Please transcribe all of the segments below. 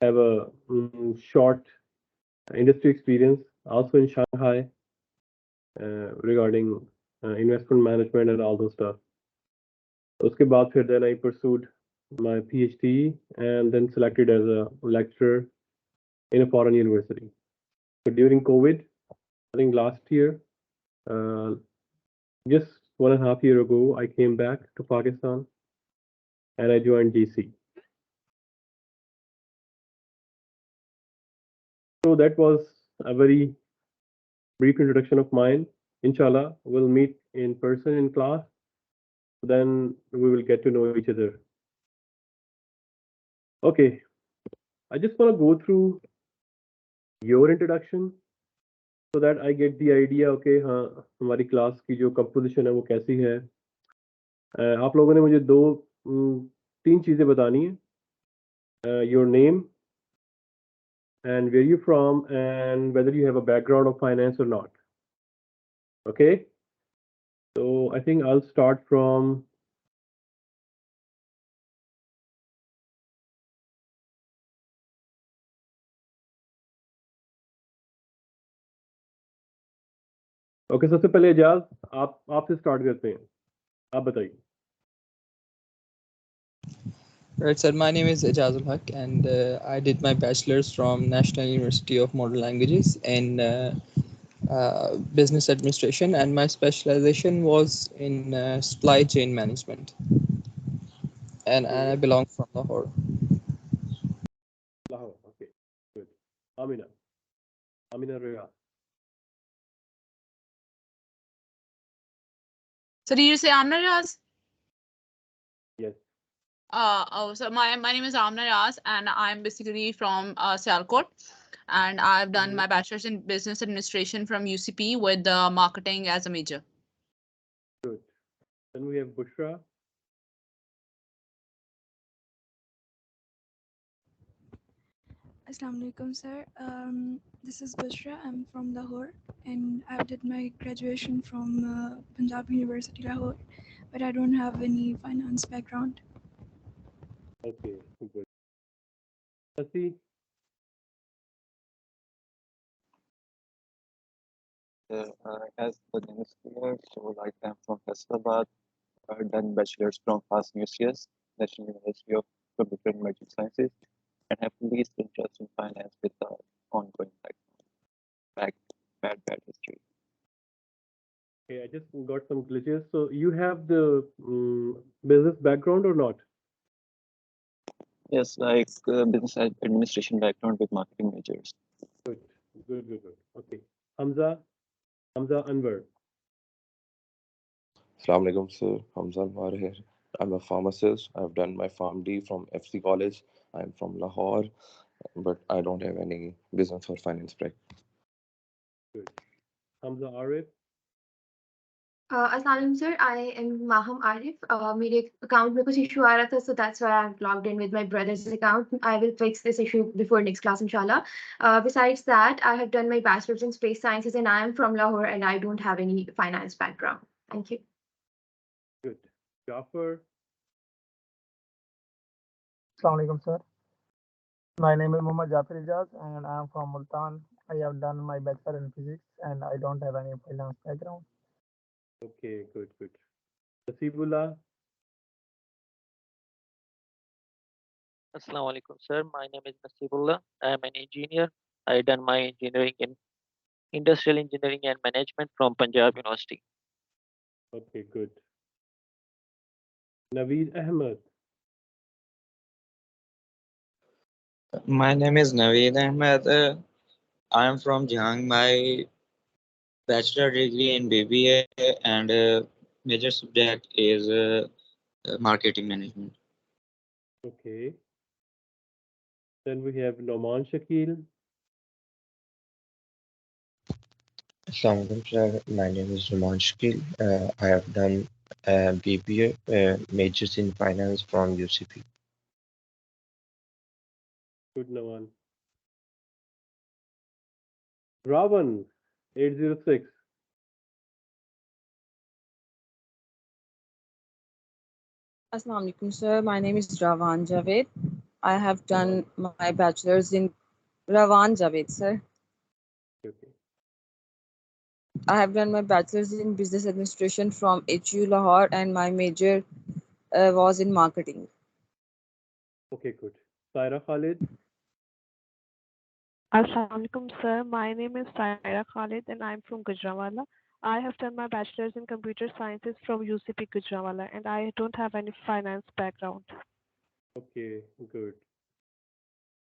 have a short industry experience also in Shanghai regarding investment management and all those stuff. उसके बाद फिर then I pursued my PhD and then selected as a lecturer in a foreign university. So during COVID, I think last year, just 1.5 years ago, I came back to Pakistan and I joined GC. So that was a very brief introduction of mine. Inshallah, we'll meet in person in class. Then we will get to know each other. Okay, I just want to go through your introduction so that I get the idea. Okay, हाँ हमारी class की जो composition है वो कैसी है. आप लोगों ने मुझे तीन चीजें बतानी है. Your name and where you from and whether you have a background of finance or not. Okay, so I think I'll start from okay. सबसे पहले एजाज आपसे स्टार्ट करते हैं. आप बताइए. Right, sir. My name is Ejazul Haq, and I did my bachelor's from National University of Modern Languages in business administration, and my specialization was in supply chain management. And I belong from Lahore. Lahore. Okay, good. Amina Raya. So did you say Amna Raz? Yes. So my name is Amna Raz, and I'm basically from Sialkot, and I've done my bachelor's in business administration from UCP with marketing as a major. Good. Then we have Bushra. Assalamu alaikum, sir. This is Bushra. I'm from Lahore, and I did my graduation from Punjab University, Lahore, but I don't have any finance background. Okay, good. Sasi. As the name is clear, so like I'm from Hyderabad. I've done bachelor's from FAST-UCS, National University of Computer and Material Sciences, and have least interest in finance with the ongoing bad history. Okay, I just got some glitches. So you have the business background or not? Yes, like business administration background with marketing majors. Good. Okay. Hamza Anwar. Assalamu alaikum, sir. Hamza Anwar here. I'm a pharmacist. I've done my PharmD from FC College. I'm from Lahore, but I don't have any business or finance practice. Good. Hamza Arif. Assalam sir, I am Maham Arif. मेरे account में कुछ issue आ रहा था, so that's why I'm logged in with my brother's account. I will fix this issue before next class, inshallah. Besides that, I have done my bachelor's in space sciences, and I am from Lahore, and I don't have any finance background. Thank you. Good. Jafar. Assalamu alaikum, sir. My name is Muhammad Jafar Ijaz, and I am from Multan. I have done my bachelor in physics, and I don't have any finance background. Okay, good. Nasibullah. Assalamu alaikum, sir. My name is Nasibullah. I am an engineer. I done my engineering in industrial engineering and management from Punjab University. Okay, good. Naveed Ahmed. My name is Naveed Ahmed. I am from Jhang. My bachelor degree in BBA and major subject is marketing management. Okay. Then we have Noman Shakil. Assalamu alaikum, sir. My name is Numan Shakil. I have done BBA majors in finance from UCP. Good, Naman. Ravan 806. Assalamu alaikum, sir. My name is Ravan Javed. I have done my bachelor's in Rawan Javed, sir. Okay. I have done my bachelor's in business administration from HU Lahore, and my major was in marketing. Okay, good. Saira Khalid. Assalamualaikum, sir. My name is Saira Khalid and I'm from Gujranwala. I have done my bachelor's in computer sciences from UCP Gujranwala and I don't have any finance background. Okay, good.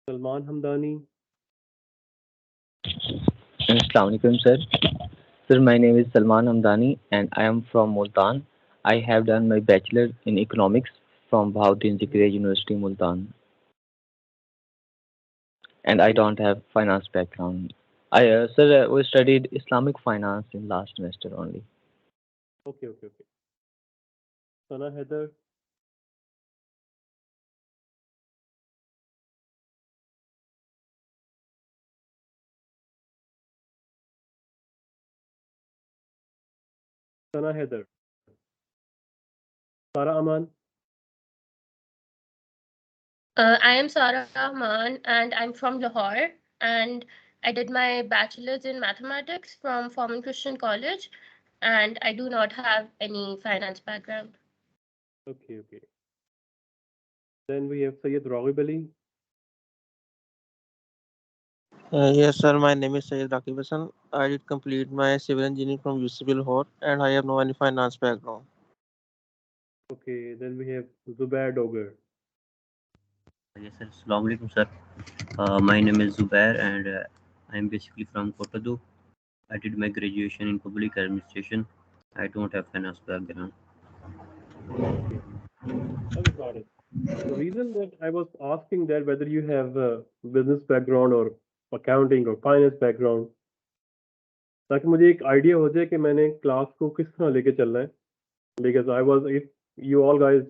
Salman Hamdani. Assalamualaikum, sir. Sir, my name is Salman Hamdani and I am from Multan. I have done my bachelor in economics from Bahauddin Zikriya University, Multan. And I don't have finance background. Sir, we studied Islamic finance in last semester only. Okay. Sana Heather. Sana Heather. Sara Aman. I am Sara Rahman and I'm from Lahore and I did my bachelor's in mathematics from Foreman Christian College and I do not have any finance background. Okay. Then we have Syed Raghib Ali. Yes, sir. My name is Syed Rakib Hassan. I did complete my civil engineering from UCP Lahore, and I have no any finance background. Okay, then we have Zubair Doger. Yes, sir. Assalamu alaikum, sir. My name is Zubair, and I'm basically from Kotadu. I did my graduation in public administration. I don't have finance background. Okay, got it. The reason that I was asking that whether you have a business background or accounting or finance background, ताकि मुझे एक idea हो जाए कि मैंने class को किस तरह लेके चलना है. Because if you all guys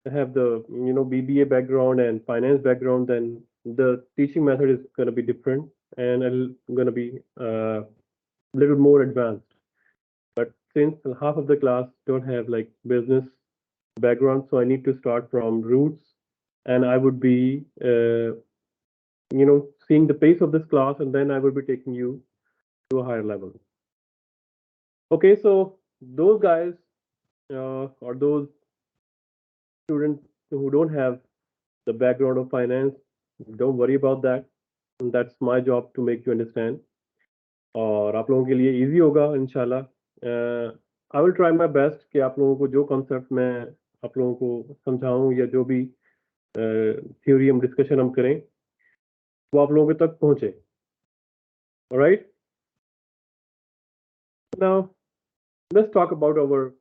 have the BBA background and finance background, then the teaching method is going to be different and going to be a little more advanced. But since half of the class don't have like business background, so I need to start from roots, and I would be seeing the pace of this class, and then I will be taking you to a higher level. Okay, so those guys or those students who don't have the background of finance, don't worry about that. That's my job to make you understand. और आप लोगों के लिए easy होगा इंशाल्लाह. I will try my best कि आप लोगों को जो concept मैं आप लोगों को समझाऊं या जो भी theory हम discussion हम करें वो आप लोगों तक पहुंचे. All right. Now let's talk about our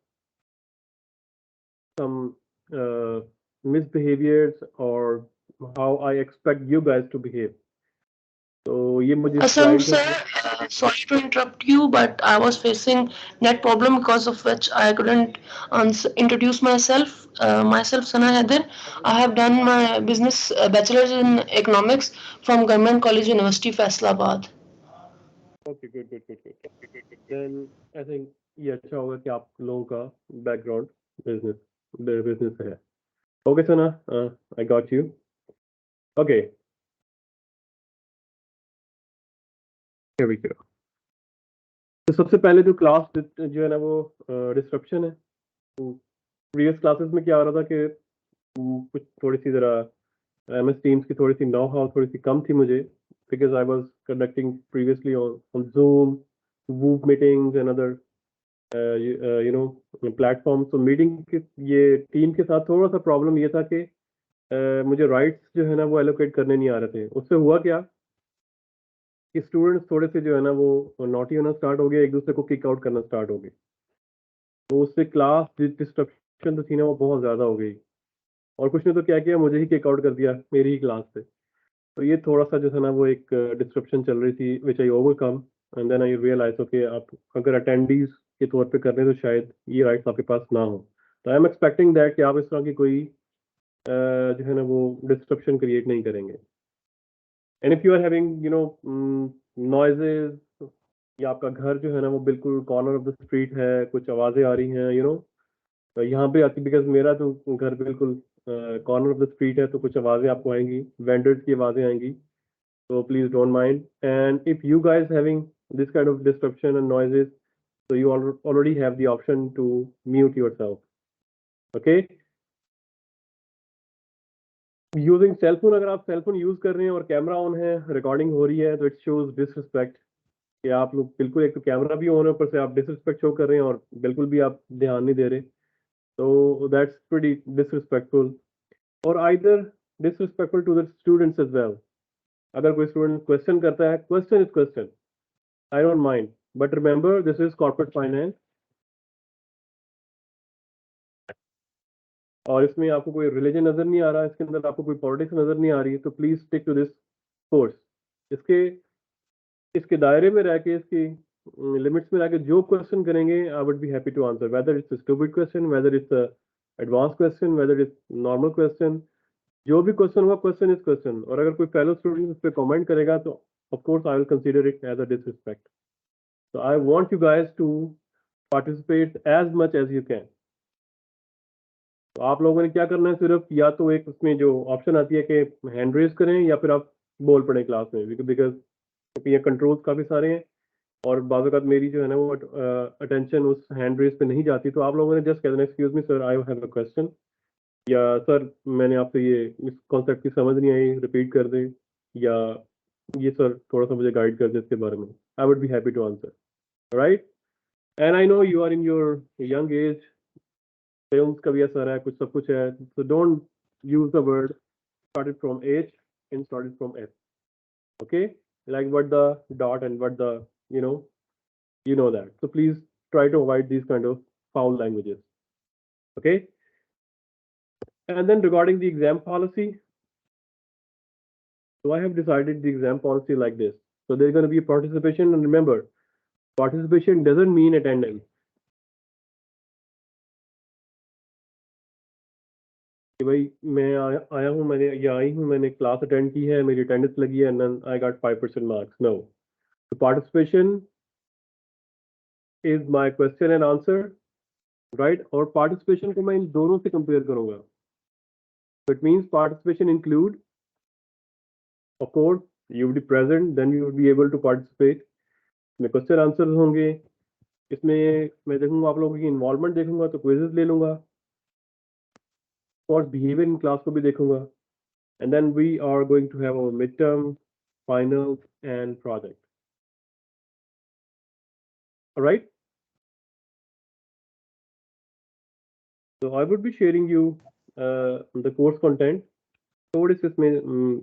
some misbehaviors or how I expect you guys to behave. So ये मुझे Assam slide sir, sorry to interrupt you, but I was facing net problem because of which I couldn't introduce myself. Myself, Sana Heather. I have done my business bachelor's in economics from Government College University, Faisalabad. Okay, good. Then I think ये अच्छा होगा कि आप लोगों का background business है. Okay, Sana, I got you. Okay. Here we go. तो सबसे पहले जो क्लास जो है ना वो डिस्ट्रप्शन है. प्रीवियस क्लासेस में क्या हो रहा था कि कुछ थोड़ी सी जरा MS Teams की थोड़ी सी नो हाउ थोड़ी सी कम थी मुझे, because I was conducting previously on Zoom, Whoop meetings and other platforms. So meeting के ये टीम के साथ थोड़ा सा प्रॉब्लम ये था कि मुझे राइट्स जो है ना वो एलोकेट करने नहीं आ रहे थे. उससे हुआ क्या कि स्टूडेंट्स थोड़े से जो है ना वो नॉटी होना स्टार्ट हो गया, एक दूसरे को किक आउट करना स्टार्ट हो गए. तो उससे क्लास डिस्ट्रप्शन तो थी ना वो बहुत ज़्यादा हो गई, और कुछ ने तो क्या किया, मुझे ही किक आउट कर दिया मेरी ही क्लास से. तो ये थोड़ा सा जो है ना वो एक डिस्ट्रप्शन चल रही थी, which I overcome, and then I realise okay आप अगर अटेंडीज के तौर पे कर रहे हैं तो शायद ये राइट्स आपके पास ना हो. तो आई एम एक्सपेक्टिंग दैट कि आप इस तरह की कोई जो है ना वो डिस्ट्रप्शन क्रिएट नहीं करेंगे. And if you are having noises, या आपका घर जो है ना वो बिल्कुल कॉर्नर ऑफ द स्ट्रीट है, कुछ आवाज़ें आ रही हैं तो यहाँ पे आती, बिकॉज मेरा तो घर बिल्कुल कॉर्नर ऑफ द स्ट्रीट है, तो कुछ आवाज़ें आपको आएंगी, वेंडर्स की आवाज़ें आएंगी, so please don't mind. And if you guys having this kind of disruption and noises, so you already have the option to mute yourself. Okay. Using cell phone, अगर आप cell phone use कर रहे हैं और camera on है, recording हो रही है, तो it shows disrespect कि आप लोग बिल्कुल, एक तो कैमरा भी ऑन है, ऊपर से आप डिसरिस्पेक्ट शो कर रहे हैं और बिल्कुल भी आप ध्यान नहीं दे रहे, तो दैट्स प्रीटी डिसरिस्पेक्टफुल, और either disrespectful to the students as well. अगर कोई स्टूडेंट क्वेश्चन करता है, question is question, I don't mind, but remember this is corporate finance. और इसमें आपको कोई रिलीजन नजर नहीं आ रहा, इसके अंदर आपको कोई पॉलिटिक्स नजर नहीं आ रही, तो please stick to this course. इसके दायरे में रह के, इसकी लिमिट्स में रह के जो क्वेश्चन करेंगे, I would be happy to answer, whether it's stupid question, whether it's advance question, whether it's normal question, जो भी क्वेश्चन होगा, क्वेश्चन इज क्वेश्चन. और अगर कोई फेलो स्टूडेंट उस पर कमेंट करेगा, तो of course I will consider it as a disrespect. So I want you guys to participate as much as you can. तो आप लोगों ने क्या करना है, सिर्फ या तो एक उसमें जो ऑप्शन आती है कि हैंड रेज करें, या फिर आप बोल पड़े क्लास में, बिकॉज ये कंट्रोल्स काफ़ी सारे हैं और बाज़ वक़्त मेरी जो है ना वो अटेंशन उस हैंड रेज पे नहीं जाती, तो आप लोगों ने जस्ट कह देना, excuse me sir, I have a question, या सर मैंने आपसे ये इस कॉन्सेप्ट की समझ नहीं आई, रिपीट कर दें, या ये सर थोड़ा सा मुझे गाइड कर दें इसके बारे में. I would be happy to answer. Right? And I know you are in your young age. Films का भी असर है, कुछ सब कुछ है. So don't use the word started from H and started from S. Okay? Like what the dot and what the, you know that. So please try to avoid these kind of foul languages. Okay? And then regarding the exam policy, so I have decided the exam policy like this. So there's going to be a participation, and remember, participation doesn't mean attendance. कि भाई मैं आया हूँ, मैंने या आई हूँ, मैंने class attend की है, मेरी अटेंडेंस लगी है, and I got 5% marks. No, participation is my question and answer, right? और पार्टिसिपेशन को मैं इन दोनों से कंपेयर करूंगा. It means participation include, of course you will be present, then you will be able to participate. इसमें question answer होंगे, इसमें मैं देखूंगा आप लोगों की इन्वॉल्वमेंट, देखूंगा तो क्विजेस ले लूंगा, और बिहेवियर इन क्लास को भी देखूंगा. And then we are going to have our midterm, finals, and project. All right. So I would be sharing you the course content. थोड़ी सी इसमें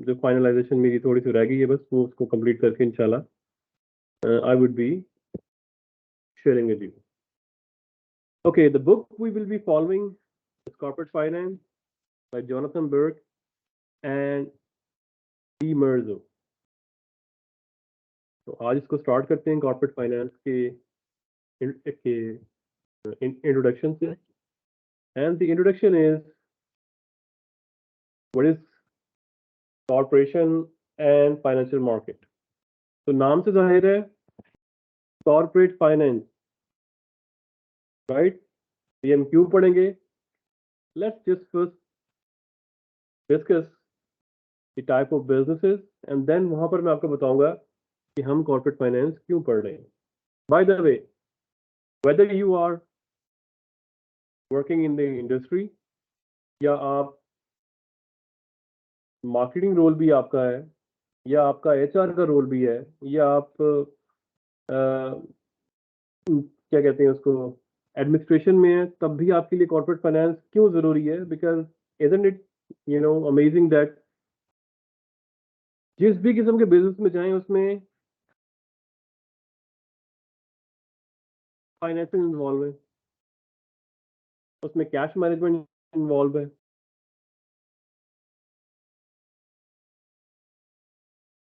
जो फाइनलाइजेशन मेरी थोड़ी सी रह गई है, बस वो उसको कंप्लीट करके इंशाल्लाह I would be sharing with you. Okay, the book we will be following is Corporate Finance by Jonathan Burke and D. Merzo. तो आज इसको स्टार्ट करते हैं कॉर्पोरेट फाइनेंस के introduction से. And the introduction is, what is corporation and financial market? तो नाम से जाहिर है corporate finance, right? ये हम क्यों पढ़ेंगे? Let's just first discuss the type of businesses, and then वहाँ पर मैं आपको बताऊंगा कि हम corporate finance क्यों पढ़ रहे हैं. By the way, whether you are working in the industry, या आप मार्केटिंग रोल भी आपका है, या आपका एचआर का रोल भी है, या आप क्या कहते हैं उसको, एडमिनिस्ट्रेशन में है, तब भी आपके लिए कॉर्पोरेट फाइनेंस क्यों जरूरी है? Because isn't it amazing that जिस भी किस्म के बिजनेस में जाएं, उसमें फाइनेंसिंग इन्वॉल्व है, उसमें कैश मैनेजमेंट इन्वॉल्व है,